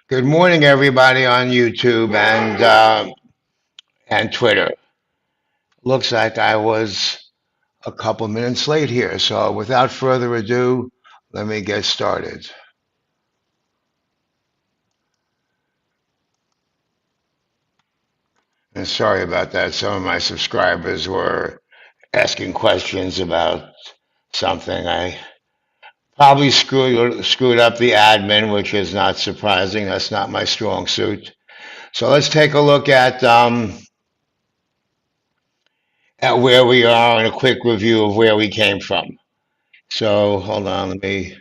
Good morning, everybody on YouTube and Twitter. Looks like I was a couple minutes late here, so without further ado, let me get started. And sorry about that. Some of my subscribers were asking questions about something. I probably screwed up the admin, which is not surprising. That's not my strong suit. So let's take a look at where we are and a quick review of where we came from. So hold on, let me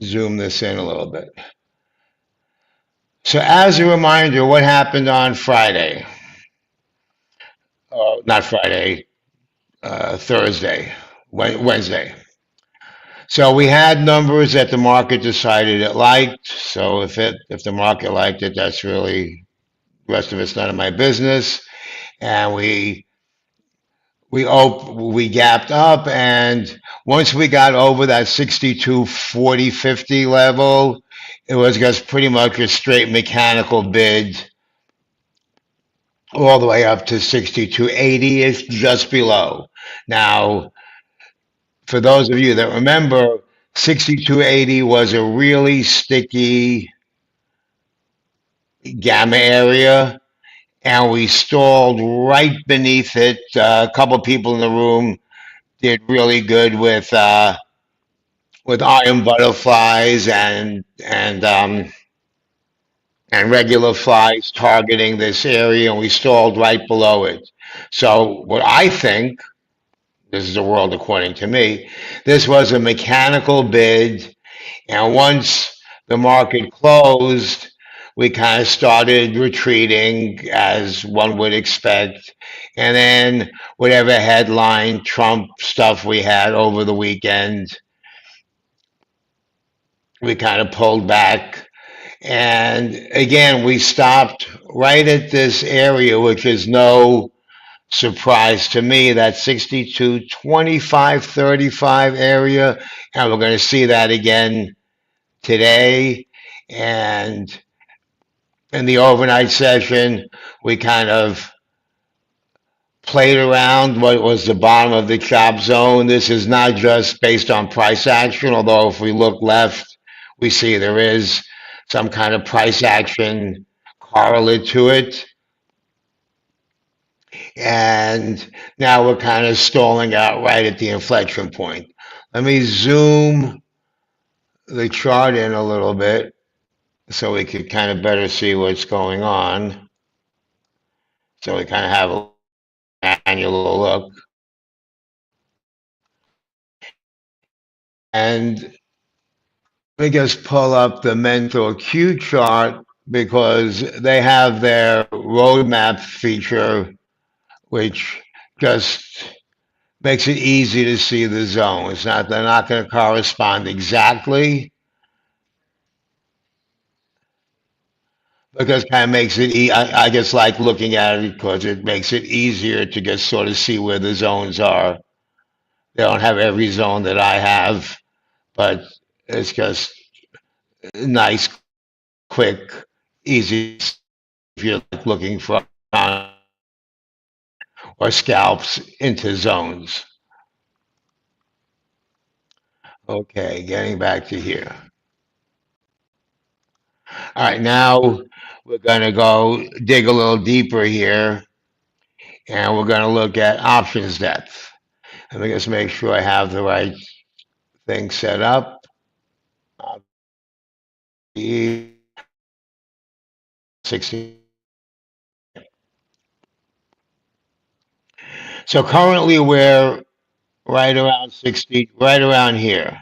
zoom this in a little bit. So as a reminder, what happened on Friday? Not Friday, Thursday, Wednesday. So we had numbers that the market decided it liked. So if the market liked it, that's really the rest of it's none of my business. And we gapped up, and once we got over that 62 40 50 level, it was just pretty much a straight mechanical bid all the way up to 62.80 is just below. Now, for those of you that remember, 62.80 was a really sticky gamma area, and we stalled right beneath it. A couple of people in the room did really good with iron butterflies and regular flies targeting this area, and we stalled right below it. So what I think, this is the world according to me, this was a mechanical bid, and once the market closed, we kind of started retreating as one would expect. And then whatever headline Trump stuff we had over the weekend, we kind of pulled back. And again, we stopped right at this area, which is no surprise to me, that 62, 25, 35 area. And we're going to see that again today. And in the overnight session, we kind of played around what was the bottom of the chop zone. This is not just based on price action, although if we look left, we see there is some kind of price action correlate to it. And now we're kind of stalling out right at the inflection point. Let me zoom the chart in a little bit so we could kind of better see what's going on. So we kind of have an annual look. And let me just pull up the mental Q chart because they have their roadmap feature, which just makes it easy to see the zone. They're not going to correspond exactly, because it kind of makes it, I just like looking at it because it makes it easier to just sort of see where the zones are. They don't have every zone that I have, but it's just nice, quick, easy if you're looking for or scalps into zones. Okay, getting back to here. All right, now we're going to go dig a little deeper here, and we're going to look at options depth. Let me just make sure I have the right thing set up. 60. So currently we're right around 60, right around here.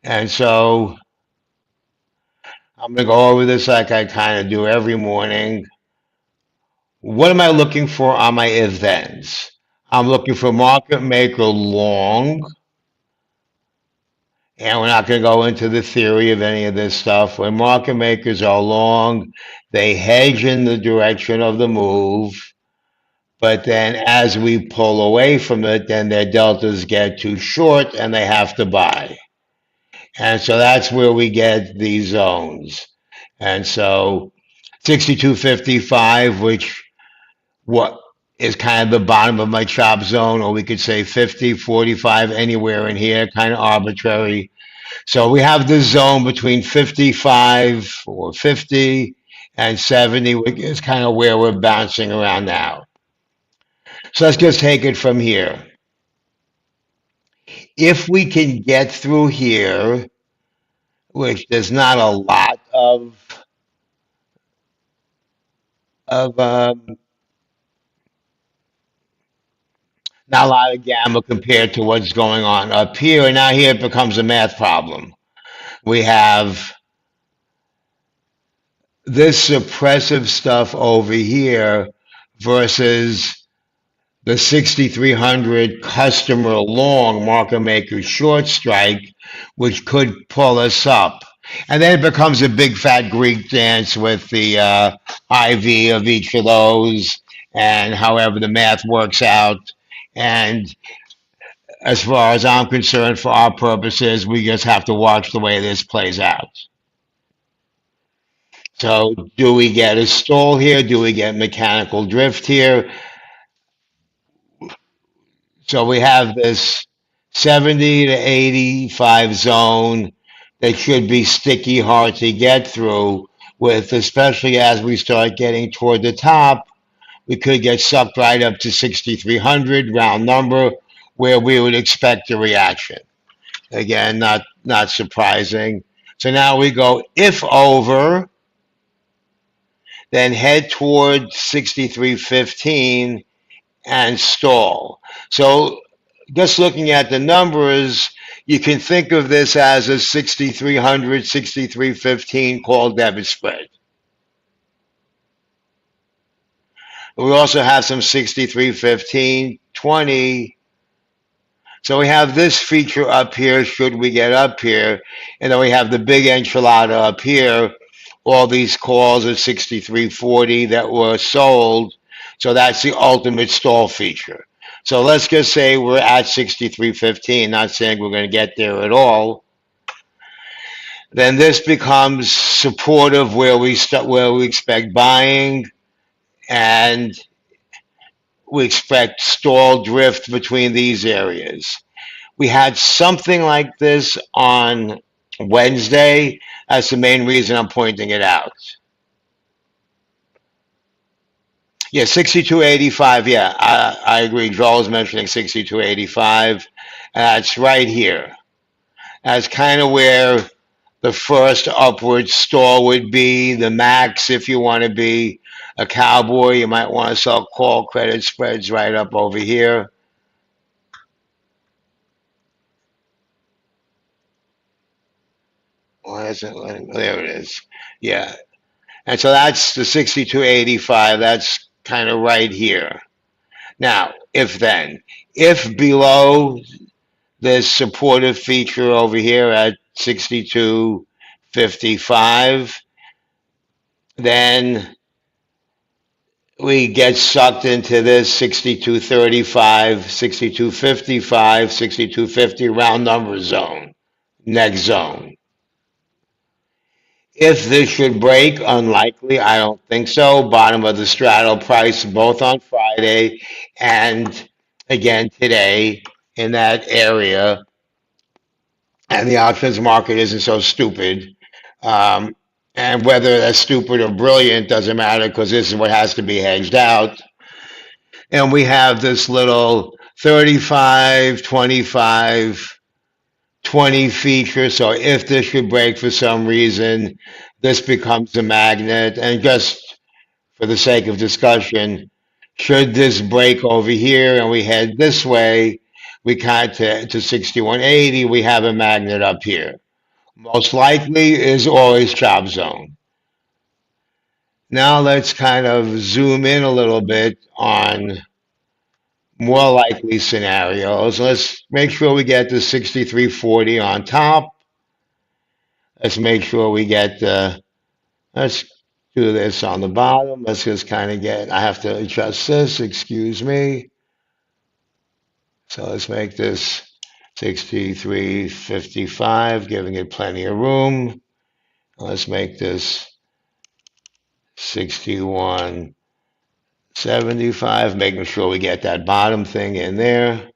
And so I'm going to go over this like I kind of do every morning. What am I looking for on my events? I'm looking for market maker long, and we're not going to go into the theory of any of this stuff. When market makers are long, they hedge in the direction of the move, but then as we pull away from it, then their deltas get too short and they have to buy. And so that's where we get these zones. And so 62.55, which what is kind of the bottom of my chop zone, or we could say 50.45, anywhere in here, kind of arbitrary. So we have this zone between 55 or 50 and 70, which is kind of where we're bouncing around now. So let's just take it from here. If we can get through here, which there's not a lot of not a lot of gamma compared to what's going on up here, and now here it becomes a math problem. We have this suppressive stuff over here versus the 6,300 customer long market maker short strike, which could pull us up. And then it becomes a big fat Greek dance with the IV of each of those and however the math works out. And as far as I'm concerned, for our purposes, we just have to watch the way this plays out. So, do we get a stall here? Do we get mechanical drift here? So we have this 70 to 85 zone that should be sticky hard to get through with, especially as we start getting toward the top, we could get sucked right up to 6,300 round number where we would expect a reaction. Again, not surprising. So now we go if over, then head toward 63.15 and stall. So just looking at the numbers, you can think of this as a 6,300, 6,315 call debit spread. We also have some 6,315, 20. So we have this feature up here, should we get up here, and then we have the big enchilada up here, all these calls at 63.40 that were sold. So that's the ultimate stall feature. So let's just say we're at 63.15, not saying we're going to get there at all. Then this becomes supportive where we expect buying, and we expect stall drift between these areas. We had something like this on Wednesday. That's the main reason I'm pointing it out. Yeah, 62.85. Yeah, I agree. Joel was mentioning 62.85. That's right here. That's kind of where the first upward stall would be. The max, if you want to be a cowboy, you might want to sell call credit spreads right up over here. Why isn't it? There it is. Yeah. And so that's the 62.85. That's kind of right here. Now, if below this supportive feature over here at 62.55, then we get sucked into this 62.35, 62.55, 62.50 round number zone, next zone. If this should break, unlikely, I don't think so. Bottom of the straddle price both on Friday and again today in that area. And the options market isn't so stupid. Um, and whether that's stupid or brilliant doesn't matter because this is what has to be hedged out. And we have this little 35, 25, 20 feature. So if this should break for some reason, this becomes a magnet. And just for the sake of discussion, should this break over here and we head this way, we cut to 61.80, we have a magnet up here. Most likely is always chop zone. Now let's kind of zoom in a little bit on more likely scenarios. Let's make sure we get the 63.40 on top. Let's make sure we get let's do this on the bottom. Let's just kind of I have to adjust this, excuse me. So let's make this 63.55, giving it plenty of room. Let's make this 61.75, making sure we get that bottom thing in there.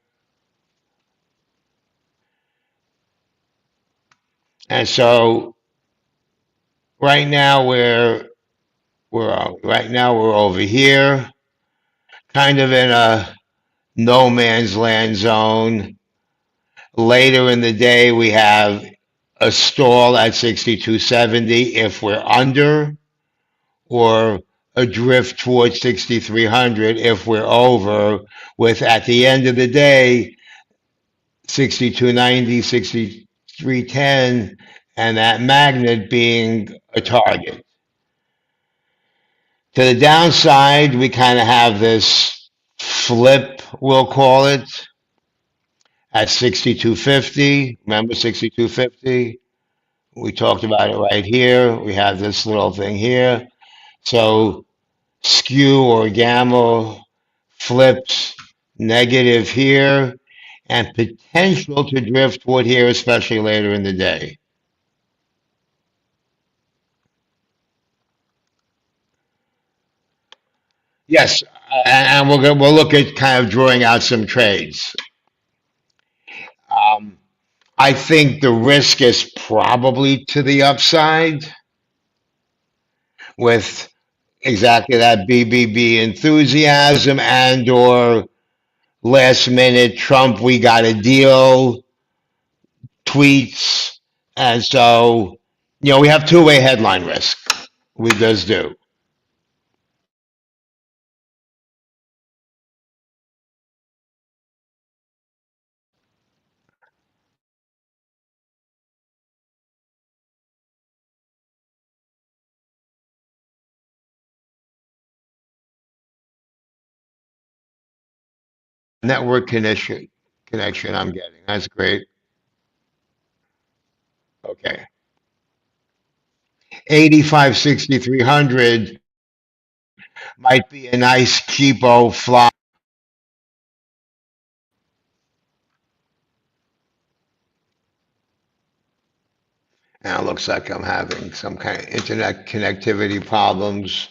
And so right now we're over here, kind of in a no man's land zone. Later in the day, we have a stall at 62.70 if we're under, or a drift towards 6,300 if we're over, with at the end of the day 62.90, 63.10, and that magnet being a target. To the downside, we kind of have this flip, we'll call it, at 62.50. Remember 62.50? We talked about it right here. We have this little thing here. So skew or gamma flips negative here and potential to drift toward here, especially later in the day. Yes, and we'll look at kind of drawing out some trades. Um, I think the risk is probably to the upside with exactly that BBB enthusiasm and or last minute Trump, we got a deal tweets. And so, we have two-way headline risk. We just do. Network connection I'm getting. That's great. Okay. 85, 6,300 might be a nice cheapo fly. Now it looks like I'm having some kind of internet connectivity problems.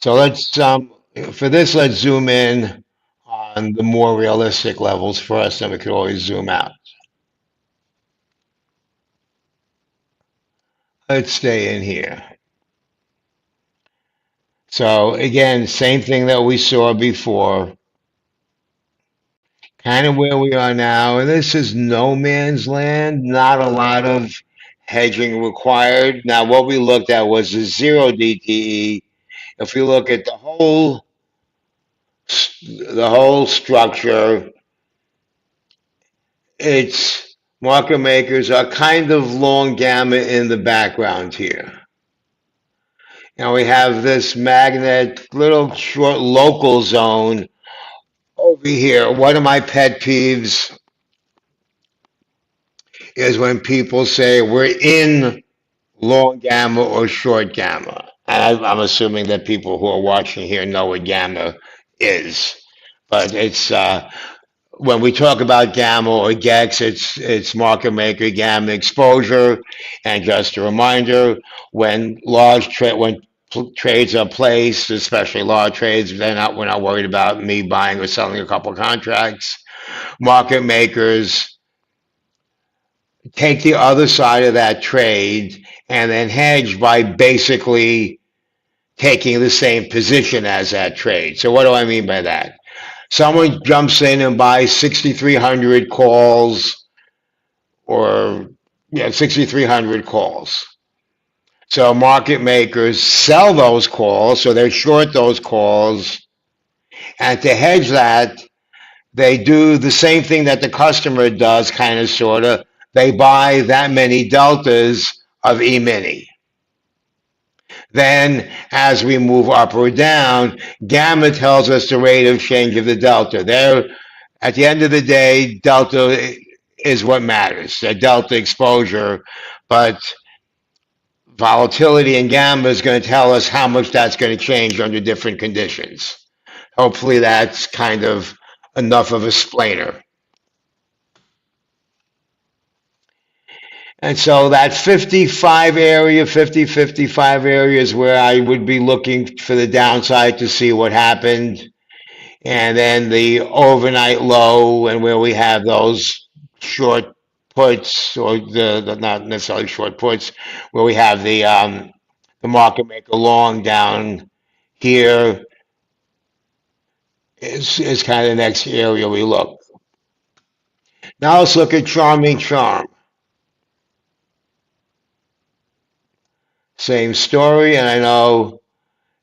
So for this, let's zoom in on the more realistic levels first, and we could always zoom out. Let's stay in here. So again, same thing that we saw before, kind of where we are now. And this is no man's land, not a lot of hedging required. Now, what we looked at was the zero DTE. If we look at the whole structure, it's market makers are kind of long gamma in the background here. Now we have this magnet, little short local zone over here. One of my pet peeves is when people say we're in long gamma or short gamma. And I'm assuming that people who are watching here know what gamma is. But it's when we talk about gamma or GEX, it's market maker gamma exposure. And just a reminder, when trades are placed, especially large trades, we're not worried about me buying or selling a couple of contracts. Market makers take the other side of that trade and then hedge by basically taking the same position as that trade. So what do I mean by that? Someone jumps in and buys 6,300 calls or 6,300 calls. So market makers sell those calls, so they short those calls, and to hedge that, they do the same thing that the customer does, kind of, sort of. They buy that many deltas of E-mini. Then, as we move up or down, gamma tells us the rate of change of the delta. At the end of the day, delta is what matters, the delta exposure, but volatility in gamma is going to tell us how much that's going to change under different conditions. Hopefully that's kind of enough of a splainer. And so that 55 area, 50, 55 area is where I would be looking for the downside to see what happened. And then the overnight low, and where we have those short puts, or the not necessarily short puts, where we have the market maker long down here is kind of the next area we look. Now let's look at Charming Charm. Same story, and I know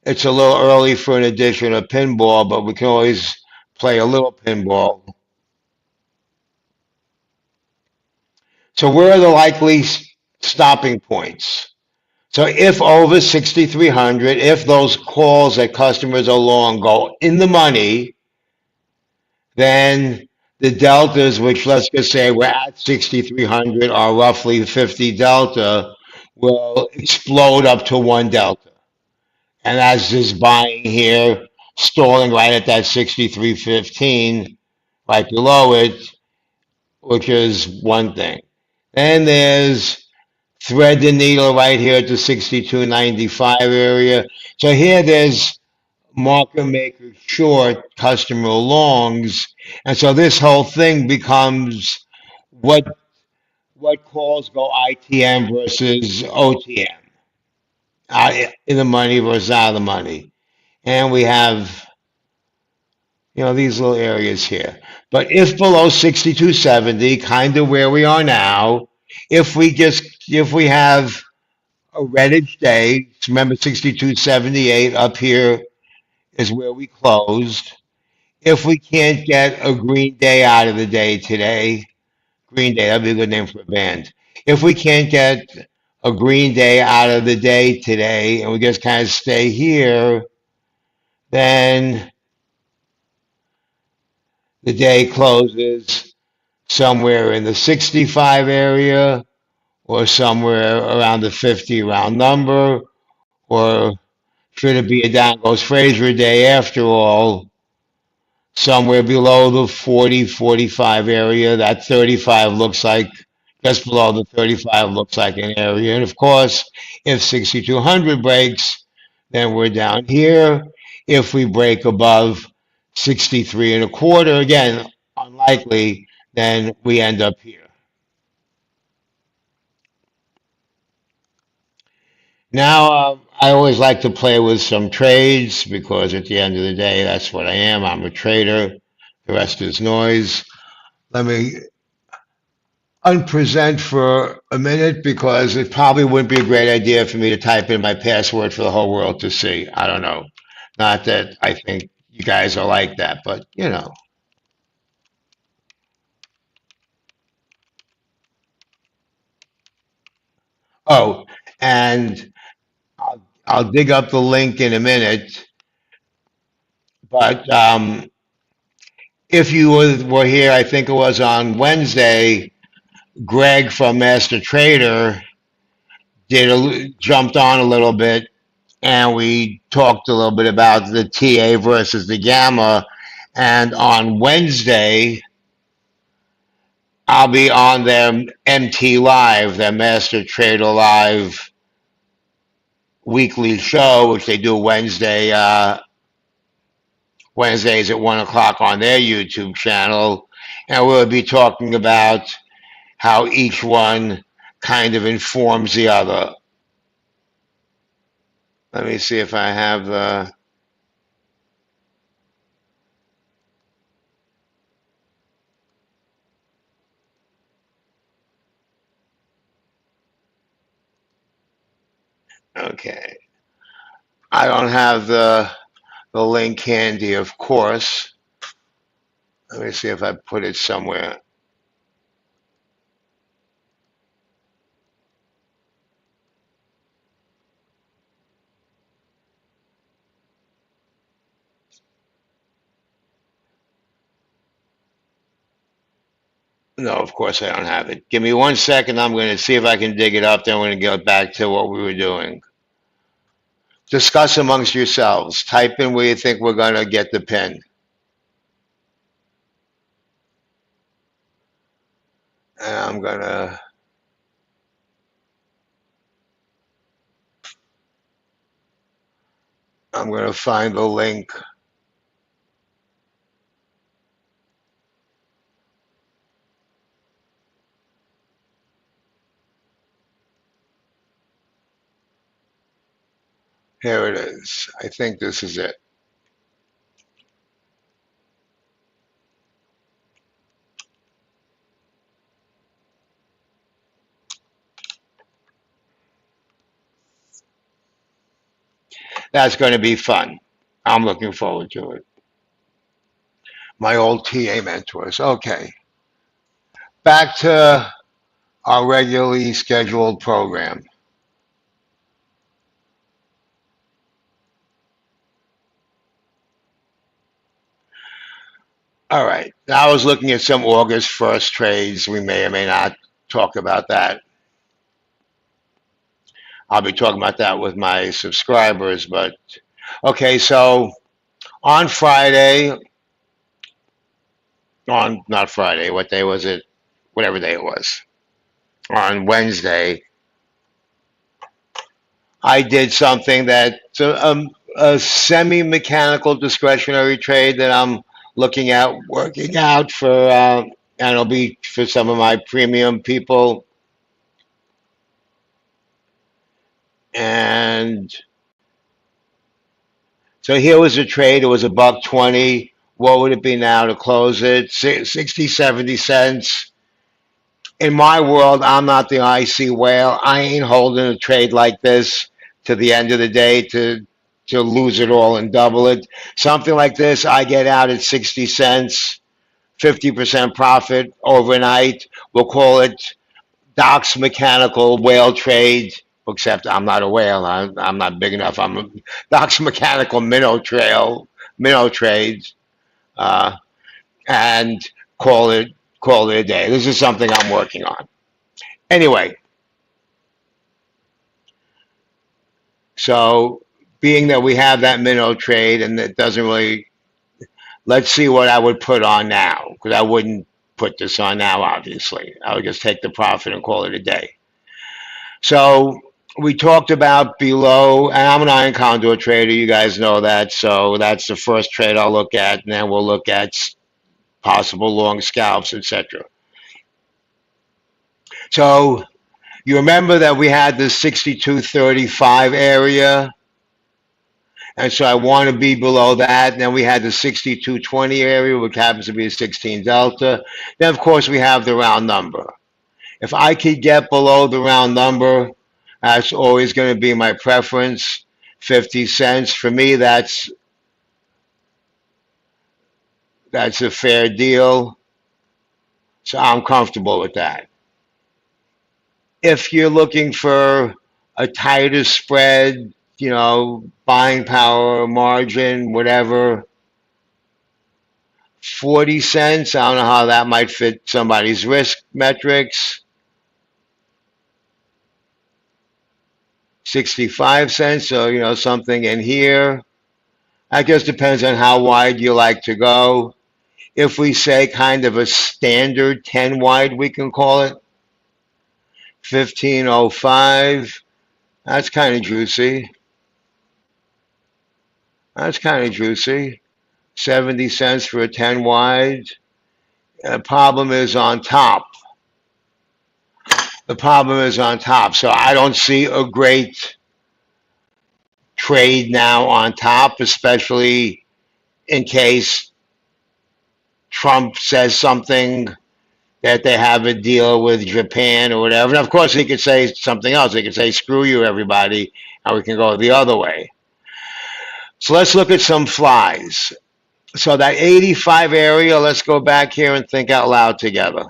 it's a little early for an edition of pinball, but we can always play a little pinball. So where are the likely stopping points? So if over 6,300, if those calls that customers are long go in the money, then the deltas, which let's just say we're at 6,300, are roughly 50 delta, will explode up to one delta. And as this buying here, stalling right at that 63.15, right below it, which is one thing. Then there's thread the needle right here at the 62.95 area. So here there's market maker short, customer longs. And so this whole thing becomes what what calls go ITM versus OTM, in the money versus out of the money. And we have, these little areas here. But if below 62.70, kind of where we are now, if we have a reddish day, remember 62.78 up here is where we closed. If we can't get a green day out of the day today, Green Day, that'd be a good name for a band. If we can't get a green day out of the day today and we just kind of stay here, then the day closes somewhere in the 65 area or somewhere around the 50 round number, or should it be a down goes Fraser day after all, somewhere below the 40, 45 area. That 35 looks like, just below the 35 looks like an area. And of course, if 6,200 breaks, then we're down here. If we break above 63 and a quarter, again, unlikely, then we end up here. Now, I always like to play with some trades because at the end of the day, that's what I am. I'm a trader. The rest is noise. Let me unpresent for a minute because it probably wouldn't be a great idea for me to type in my password for the whole world to see. I don't know. Not that I think you guys are like that, but Oh, and I'll dig up the link in a minute. But if you were here, I think it was on Wednesday, Greg from Master Trader jumped on a little bit, and we talked a little bit about the TA versus the gamma. And on Wednesday, I'll be on their MT Live, their Master Trader Live weekly show, which they do Wednesdays at 1 o'clock on their YouTube channel. And we'll be talking about how each one kind of informs the other. Let me see if I have okay. I don't have the link handy, of course. Let me see if I put it somewhere. No, of course I don't have it. Give me 1 second. I'm going to see if I can dig it up. Then we're going to get back to what we were doing. Discuss amongst yourselves. Type in where you think we're going to get the pin. And I'm going to I'm going to find the link. Here it is. I think this is it. That's going to be fun. I'm looking forward to it. My old TA mentors. Okay. Back to our regularly scheduled program. All right. Now I was looking at some August 1st trades. We may or may not talk about that. I'll be talking about that with my subscribers. But okay, so on Friday, on not Friday, what day was it? Whatever day it was. On Wednesday, I did something that's a semi-mechanical discretionary trade that I'm looking at working out for, and it'll be for some of my premium people. And so here was a trade. It was a buck 20. What would it be now to close it? 60, 70 cents. In my world, I'm not the icy whale. I ain't holding a trade like this to the end of the day to lose it all and double it. Something like this, I get out at 60 cents, 50% profit overnight. We'll call it Doc's mechanical whale trade, except I'm not a whale. I'm not big enough. I'm a Doc's mechanical minnow trades, uh, and call it call it a day. This is something I'm working on. Anyway, so being that we have that minnow trade and it doesn't really, let's see what I would put on now because I wouldn't put this on now. Obviously, I would just take the profit and call it a day. So we talked about below, and I'm an iron conduit trader. You guys know that. So that's the first trade I'll look at, and then we'll look at possible long scalps, etc. So you remember that we had this 62.35 area, and so I want to be below that. And then we had the 62.20 area, which happens to be a 16 delta. Then, of course, we have the round number. If I could get below the round number, that's always going to be my preference. 50 cents for me, that's a fair deal. So I'm comfortable with that. If you're looking for a tighter spread, buying power, margin, whatever, 40 cents, I don't know how that might fit somebody's risk metrics. 65 cents, so something in here. That just depends on how wide you like to go. If we say kind of a standard 10 wide, we can call it 1505. That's kind of juicy. That's kind of juicy. 70 cents for a 10 wide. The problem is on top. The problem is on top. So I don't see a great trade now on top, especially in case Trump says something that they have a deal with Japan or whatever. And of course, he could say something else. He could say, screw you, everybody, and we can go the other way. So let's look at some flies. So that 85 area, let's go back here and think out loud together.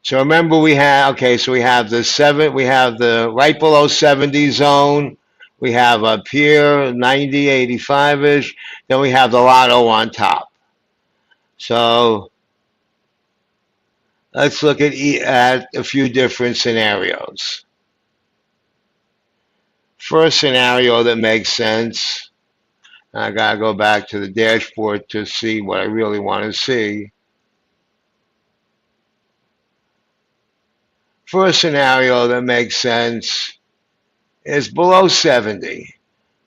So remember we have we have the right below 70 zone. We have up here 90, 85-ish. Then we have the lotto on top. So let's look at a few different scenarios. First scenario that makes sense, I gotta go back to the dashboard to see what I really want to see. First scenario that makes sense is below 70.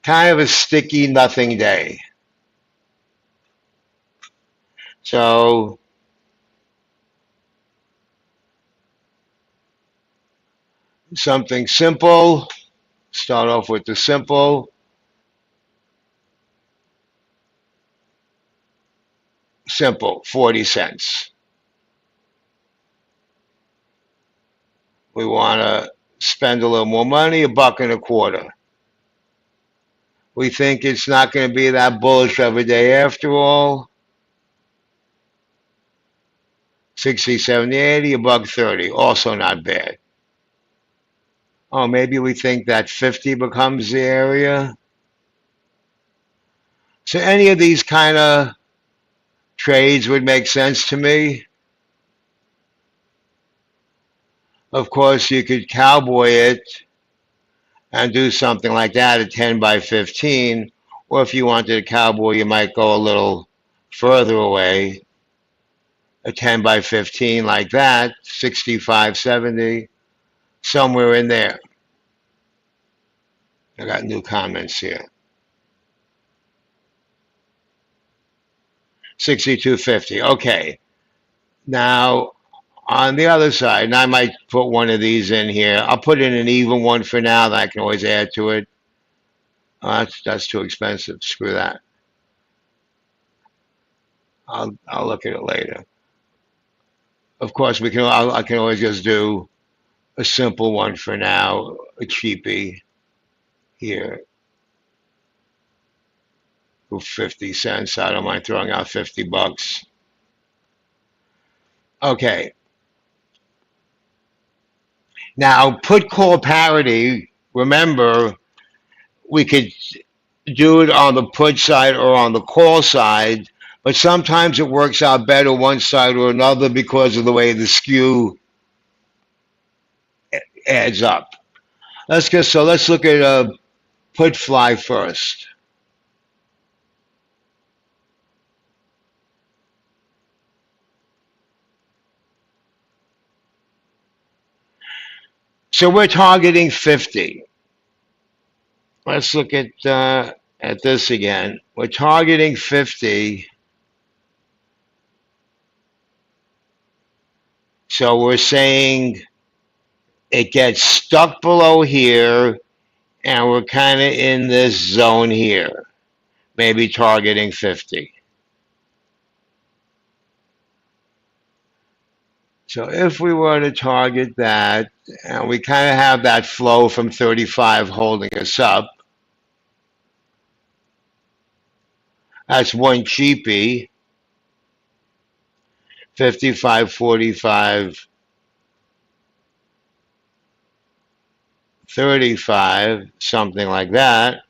Kind of a sticky nothing day. So something simple. Start off with the simple. Simple, 40 cents. We want to spend a little more money, $1.25. We think it's not going to be that bullish of a day after all. 60, 70, 80, $1.30. Also not bad. Oh, maybe we think that 50 becomes the area. So any of these kind of trades would make sense to me. Of course, you could cowboy it and do something like that at 10 by 15. Or if you wanted a cowboy, you might go a little further away. A 10 by 15 like that, 65, 70, somewhere in there. I got new comments here. 62.50. Okay. Now, on the other side, and I might put one of these in here. I'll put in an even one for now that I can always add to it. That's too expensive. Screw that. I'll look at it later. Of course, I can always just do a simple one for now, a cheapie here for 50 cents. I don't mind throwing out $50. Okay. Now, put call parity. Remember, we could do it on the put side or on the call side, but sometimes it works out better one side or another because of the way the skew adds up. Let's look at put fly first. So we're targeting 50. Let's look at this again. We're targeting 50. So we're saying it gets stuck below here, and we're kind of in this zone here, maybe targeting 50. So if we were to target that, and we kind of have that flow from 35 holding us up, that's one cheapie, 55, 45, 35, something like that.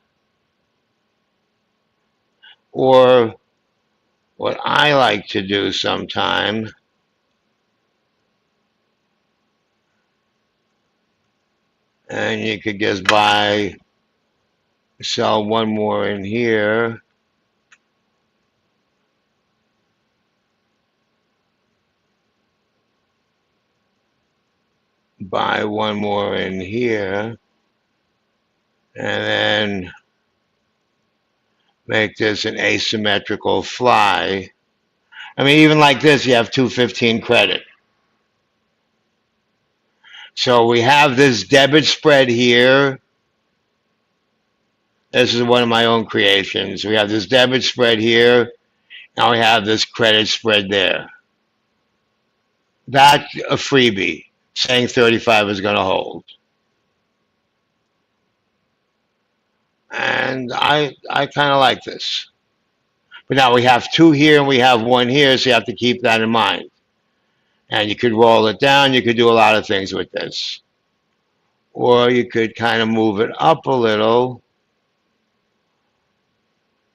Or what I like to do sometime, and you could just sell one more in here. Buy one more in here, and then make this an asymmetrical fly. I mean, even like this, you have 215 credit. So we have this debit spread here. This is one of my own creations. We have this debit spread here. Now we have this credit spread there. That's a freebie, saying 35 is going to hold. And I kind of like this. But now we have two here and we have one here, so you have to keep that in mind. And you could roll it down. You could do a lot of things with this. Or you could kind of move it up a little,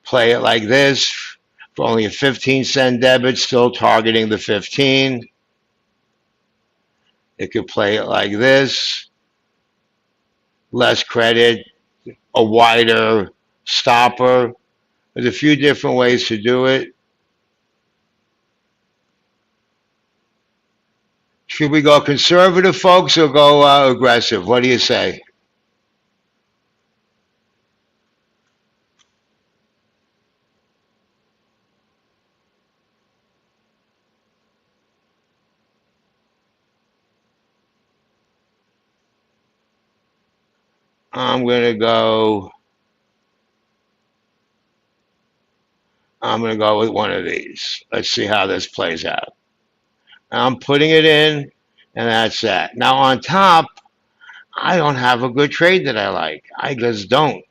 play it like this, for only a 15-cent debit, still targeting the 15. It could play it like this, less credit, a wider stopper. There's a few different ways to do it. Should we go conservative, folks, or go aggressive? What do you say? I'm gonna go. I'm gonna go with one of these. Let's see how this plays out. I'm putting it in, and that's that. Now on top, I don't have a good trade that I like. I just don't.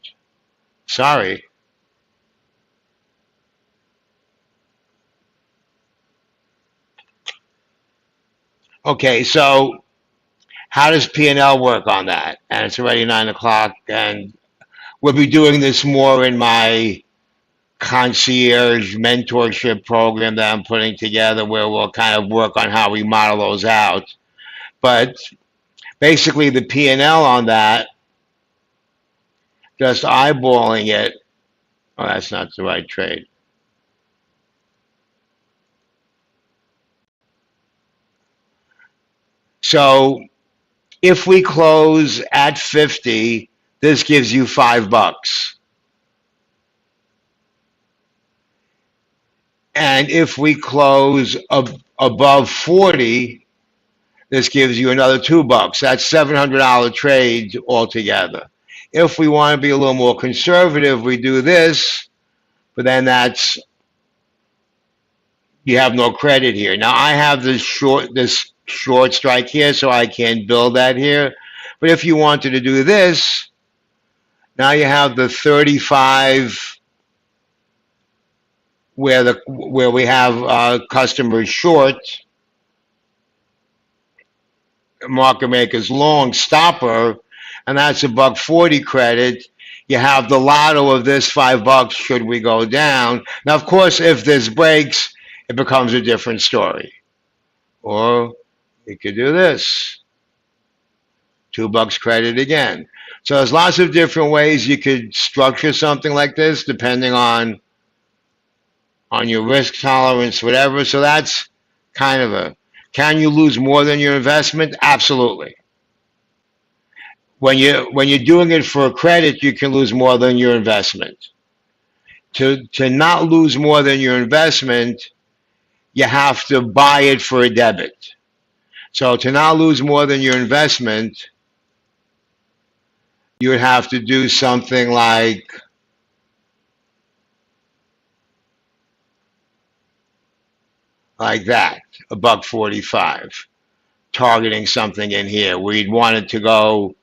Sorry. Okay, so how does P&L work on that? And it's already 9 o'clock, and we'll be doing this more in my concierge mentorship program that I'm putting together, where we'll kind of work on how we model those out. But basically, the P&L on that, just eyeballing it. Oh, that's not the right trade. So if we close at 50, this gives you $5. And if we close above 40, this gives you another $2. That's $700 trade altogether. If we want to be a little more conservative, we do this, but then that's, you have no credit here. Now I have this short strike here, so I can build that here. But if you wanted to do this, now you have the 35 where we have customers short, market makers long, stopper, and that's $1.40 credit. You have the lotto of this $5 should we go down. Now, of course, if this breaks, it becomes a different story. Or you could do this, $2 credit again. So there's lots of different ways you could structure something like this, depending on your risk tolerance, whatever. So that's kind of a, can you lose more than your investment? Absolutely. When you're doing it for a credit, you can lose more than your investment. To not lose more than your investment, you have to buy it for a debit. So to not lose more than your investment, you would have to do something like that, $1.45, targeting something in here. We'd want it to go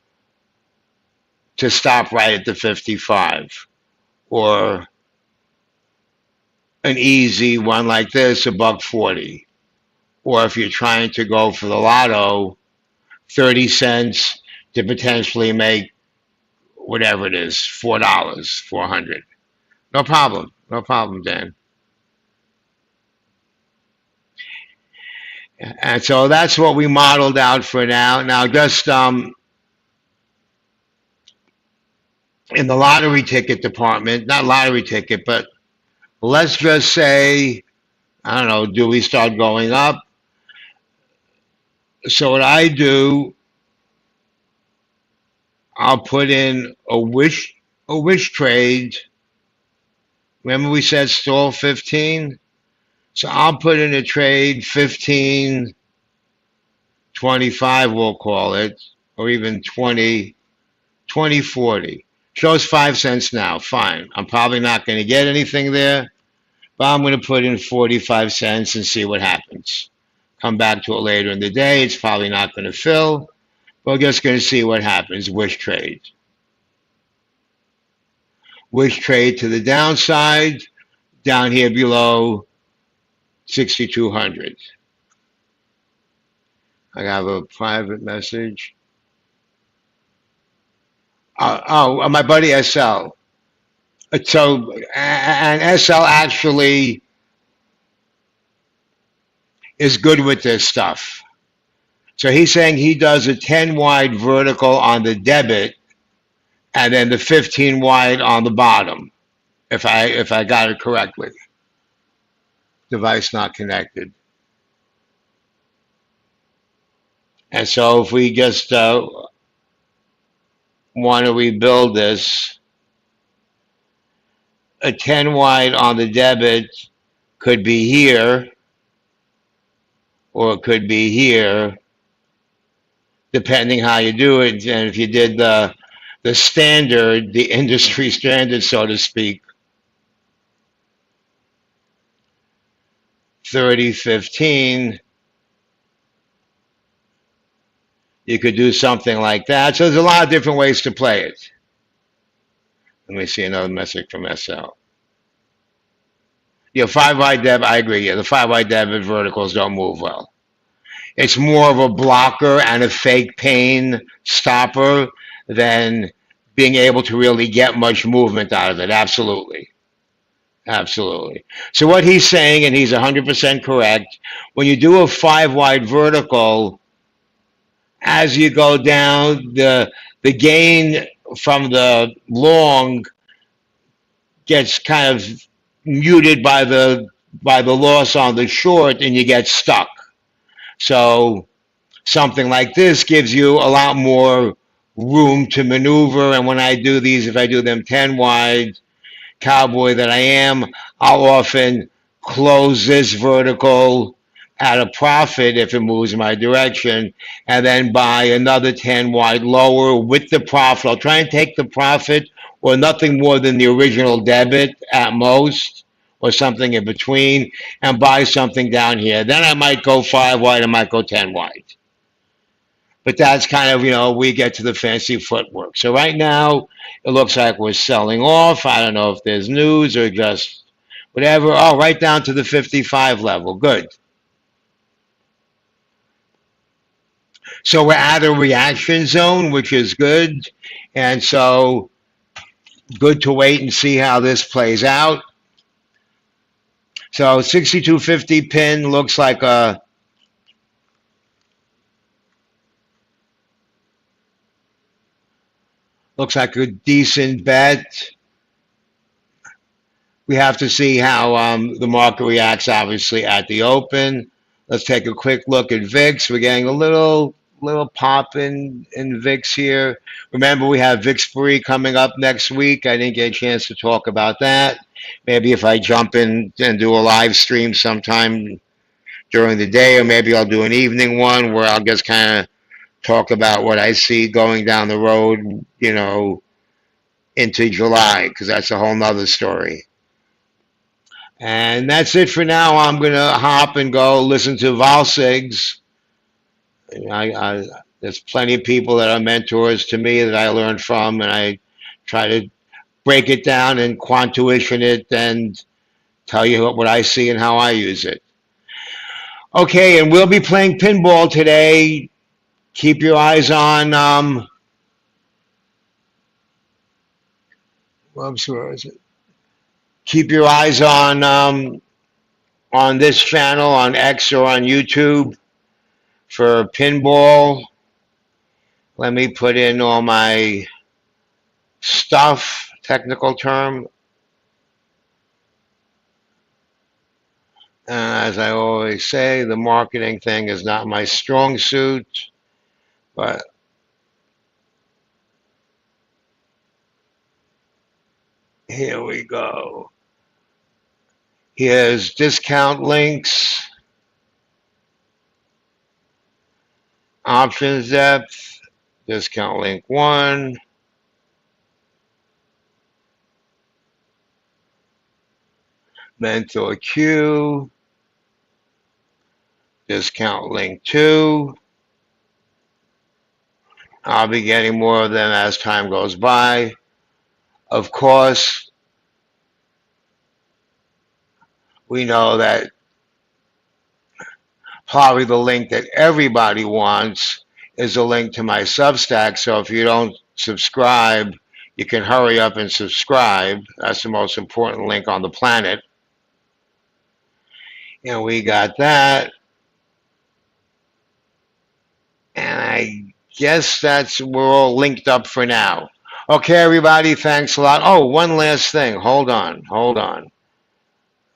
to stop right at the 55, or an easy one like this, $1.40. Or if you're trying to go for the lotto, 30 cents to potentially make whatever it is, $4, 400. No problem. No problem, Dan. And so that's what we modeled out for now. Now, just in the lottery ticket department, not lottery ticket, but let's just say, I don't know, do we start going up? So what I do, I'll put in a wish trade. Remember we said stall 15? So I'll put in a trade 15.25, we'll call it, or even 20.40. Shows 5 cents now. Fine. I'm probably not going to get anything there, but I'm going to put in 45 cents and see what happens. Come back to it later in the day. It's probably not going to fill. We're just going to see what happens. Wish trade. Wish trade to the downside, down here below 6,200. I have a private message. My buddy SL. So, and SL actually is good with this stuff. So he's saying he does a 10 wide vertical on the debit and then the 15 wide on the bottom, if I got it correctly. Device not connected. And so if we just want to rebuild this, a 10 wide on the debit could be here, or it could be here, depending how you do it. And if you did the the standard, the industry standard, so to speak, 30.15, you could do something like that. So there's a lot of different ways to play it. Let me see another message from SL. Yeah, 5 wide debit, I agree. Yeah, the 5 wide debit verticals don't move well. It's more of a blocker and a fake pain stopper than being able to really get much movement out of it. Absolutely. Absolutely. So what he's saying, and he's 100% correct, when you do a 5 wide vertical, as you go down, the gain from the long gets kind of muted by the loss on the short, and you get stuck. So something like this gives you a lot more room to maneuver. And when I do these, if I do them 10 wide, cowboy that I am, I'll often close this vertical at a profit if it moves my direction, and then buy another 10 wide lower with the profit. I'll try and take the profit or nothing more than the original debit at most, or something in between, and buy something down here. Then I might go 5 wide, I might go 10 wide. But that's kind of, we get to the fancy footwork. So right now, it looks like we're selling off. I don't know if there's news or just whatever. Oh, right down to the 55 level. Good. So we're at a reaction zone, which is good. And so good to wait and see how this plays out. So 6250 pin looks like a decent bet. We have to see how the market reacts, obviously, at the open. Let's take a quick look at VIX. We're getting a little pop in VIX here. Remember, we have VIX-free coming up next week. I didn't get a chance to talk about that. Maybe if I jump in and do a live stream sometime during the day, or maybe I'll do an evening one where I'll just kind of talk about what I see going down the road, into July, because that's a whole nother story. And that's it for now. I'm going to hop and go listen to Valsigs. There's plenty of people that are mentors to me that I learned from, and I try to break it down and quantuition it and tell you what I see and how I use it. Okay, and we'll be playing pinball today. Keep your eyes on, where is it? Keep your eyes on this channel, on X or on YouTube, for pinball. Let me put in all my stuff, technical term. As I always say, the marketing thing is not my strong suit, but here we go. Here's discount links, options depth, discount link 1, mentor Q, discount link 2. I'll be getting more of them as time goes by. Of course, we know that probably the link that everybody wants is a link to my Substack. So if you don't subscribe, you can hurry up and subscribe. That's the most important link on the planet. And we got that. And I guess we're all linked up for now. Okay, everybody, thanks a lot. Oh, one last thing. Hold on.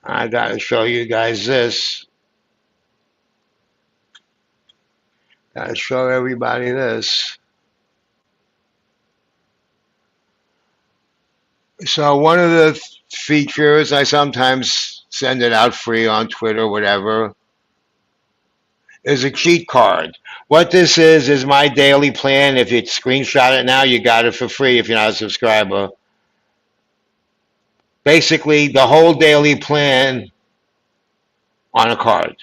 I got to show you guys this. Got to show everybody this. So one of the features, I sometimes send it out free on Twitter, whatever, is a cheat card. What this is my daily plan. If you screenshot it now, you got it for free if you're not a subscriber. Basically, the whole daily plan on a card.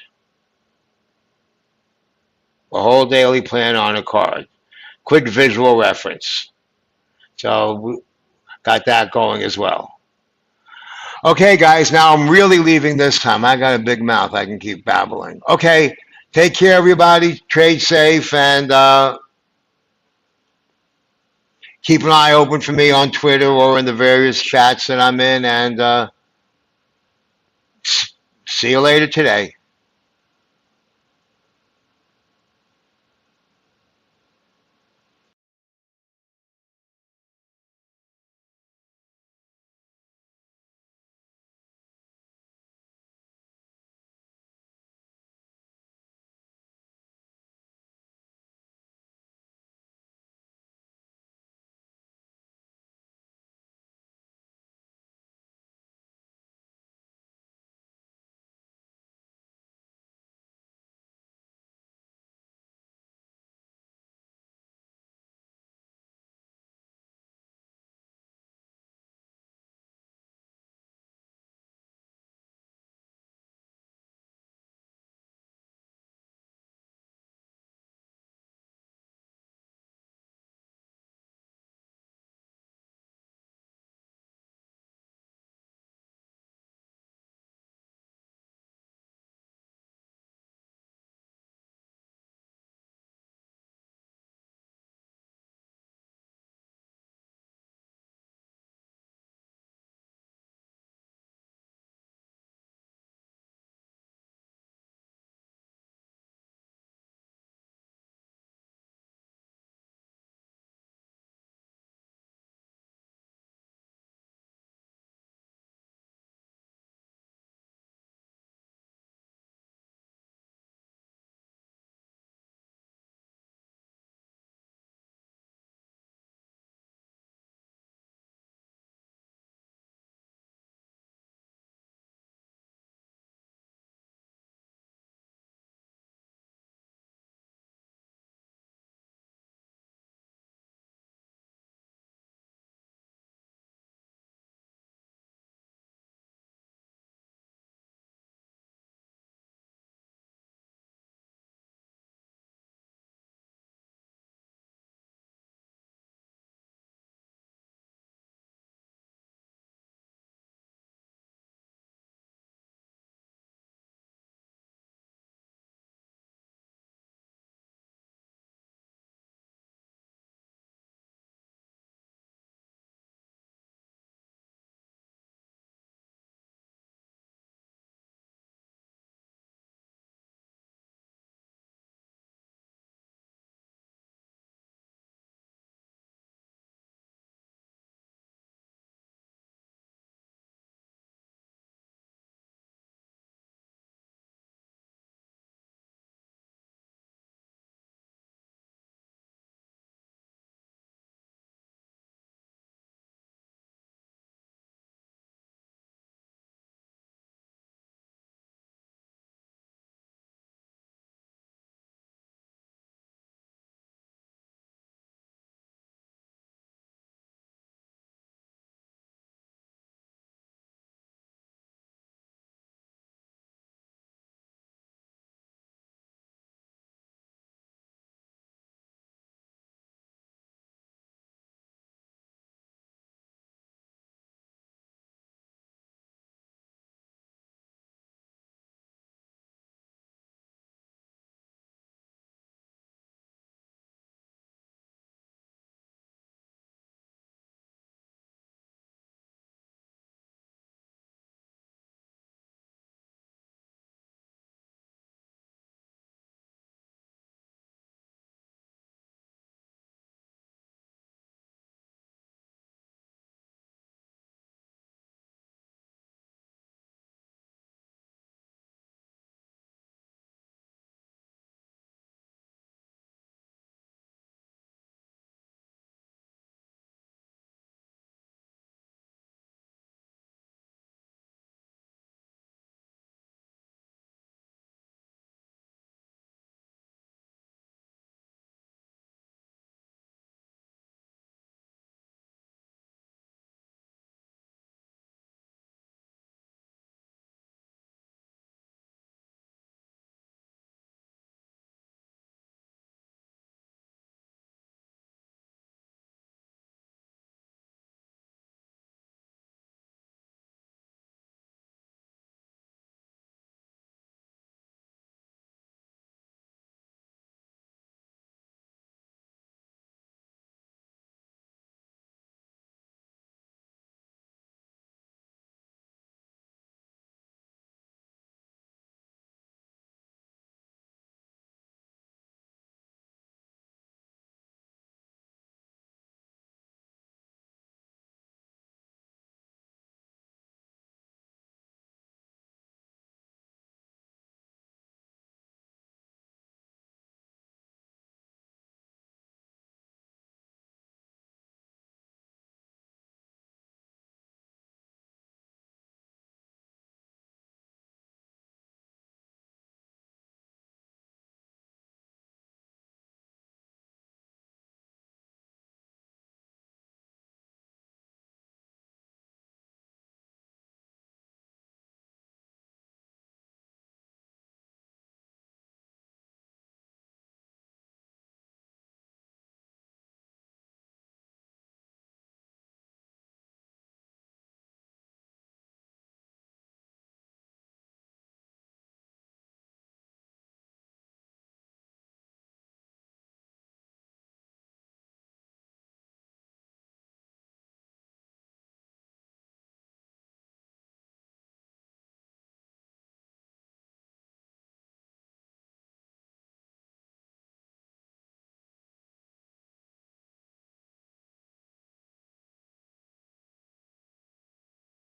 The whole daily plan on a card. Quick visual reference. So got that going as well. Okay, guys, now I'm really leaving this time. I got a big mouth. I can keep babbling. Okay, take care, everybody. Trade safe, and keep an eye open for me on Twitter or in the various chats that I'm in. And see you later today.